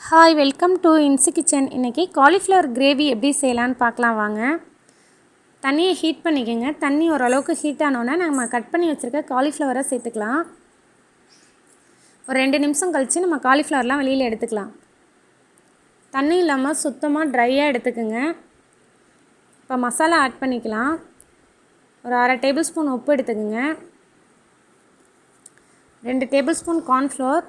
Hi, welcome to Incy kitchen. இன்றைக்கி cauliflower gravy எப்படி செய்யலான்னு பார்க்கலாம் வாங்க. தண்ணியை ஹீட் பண்ணிக்கோங்க. தண்ணி ஓரளவுக்கு ஹீட் ஆனோன்னே நம்ம கட் பண்ணி வச்சுருக்க காலிஃப்ளவரை சேர்த்துக்கலாம். ஒரு 2 நிமிஷம் கழித்து நம்ம காலிஃப்ளவர்லாம் வெளியில் எடுத்துக்கலாம். தண்ணி இல்லாமல் சுத்தமாக ட்ரையாக எடுத்துக்கோங்க. இப்போ மசாலா ஆட் பண்ணிக்கலாம். ஒரு 1/2 டேபிள் ஸ்பூன் உப்பு எடுத்துக்கோங்க. 2 table spoon cornflour,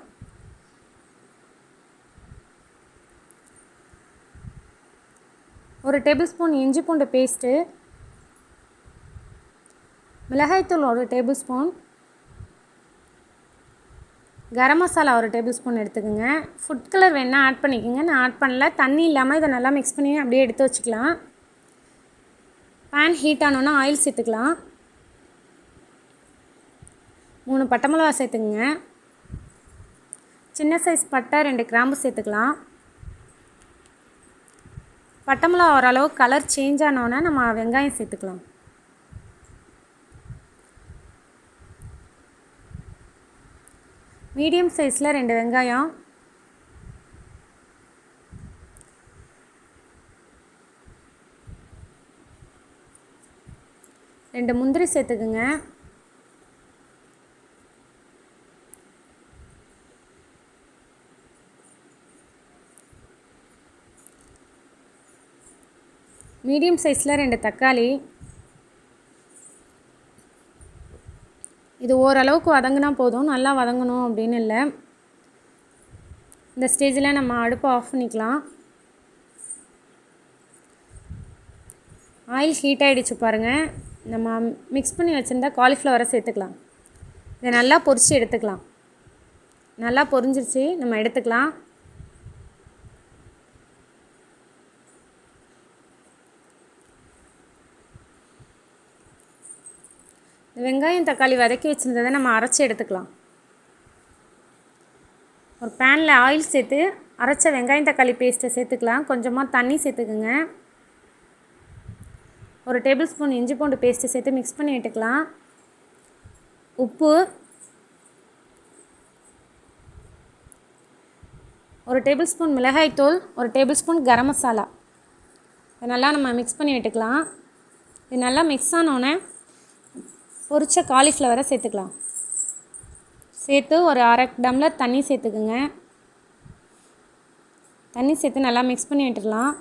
1 table spoon இஞ்சி பூண்டு பேஸ்ட்டு, மிளகாய்த்தூள் 1 table spoon, garam masala 1 table spoon எடுத்துக்கோங்க. ஃபுட் கலர் வேணால் ஆட் பண்ணிக்கோங்க. நான் ஆட் பண்ணல. தண்ணி இல்லாமல் இதை நல்லா மிக்ஸ் பண்ணி அப்படியே எடுத்து வச்சுக்கலாம். பேன் ஹீட் ஆனோன்னா ஆயில் சேர்த்துக்கலாம். 3 பட்டை மிளகா சேர்த்துக்குங்க. சின்ன சைஸ் பட்டை 2 கிராம்பு சேர்த்துக்கலாம். பட்டை மிளகா ஓரளவு கலர் சேஞ்ச் ஆனோன்னே நம்ம வெங்காயம் சேர்த்துக்கலாம். மீடியம் சைஸில் 2 வெங்காயம், ரெண்டு முந்திரி சேர்த்துக்குங்க. மீடியம் சைஸில் 2 தக்காளி. இது ஓரளவுக்கு வதங்கினா போதும், நல்லா வதங்கணும் அப்படின்னு இல்லை. இந்த ஸ்டேஜில் நம்ம அடுப்பை ஆஃப் பண்ணிக்கலாம். ஆயில் ஹீட் ஆகிடுச்சு பாருங்கள். நம்ம மிக்ஸ் பண்ணி வச்சுருந்தா காலிஃப்ளவரை சேர்த்துக்கலாம். இதை நல்லா பொரித்து எடுத்துக்கலாம். நல்லா பொரிஞ்சிருச்சு, நம்ம எடுத்துக்கலாம். வெங்காயம் தக்காளி வதக்கி வச்சுருந்ததை நம்ம அரைச்சி எடுத்துக்கலாம். ஒரு பேனில் ஆயில் சேர்த்து அரைச்ச வெங்காயம் தக்காளி பேஸ்ட்டை சேர்த்துக்கலாம். கொஞ்சமாக தண்ணி சேர்த்துக்குங்க. 1 டேபிள் ஸ்பூன் இஞ்சி பூண்டு பேஸ்ட்டு சேர்த்து மிக்ஸ் பண்ணி விட்டுக்கலாம். உப்பு, 1 டேபிள் ஸ்பூன் மிளகாய்த்தூள், 1 டேபிள் ஸ்பூன் கரம் மசாலா. இதை நல்லா நம்ம மிக்ஸ் பண்ணி விட்டுக்கலாம். இது நல்லா மிக்ஸ் ஆனோடனே பொரிச்ச காலிஃப்ளவரை சேர்த்துக்கலாம். சேர்த்து ஒரு 1/2 டம்ளர் தண்ணி சேர்த்துக்குங்க. தண்ணி சேர்த்து நல்லா மிக்ஸ் பண்ணி விட்டுடலாம்.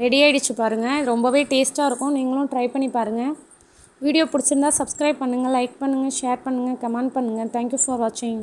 ரெடி ஆகிடுச்சு பாருங்கள். இது ரொம்பவே டேஸ்ட்டாக இருக்கும். நீங்களும் ட்ரை பண்ணி பாருங்கள். வீடியோ பிடிச்சிருந்தா சப்ஸ்கிரைப் பண்ணுங்கள், லைக் பண்ணுங்கள், ஷேர் பண்ணுங்கள், கமெண்ட் பண்ணுங்கள். தேங்க்யூ ஃபார் வாட்சிங்.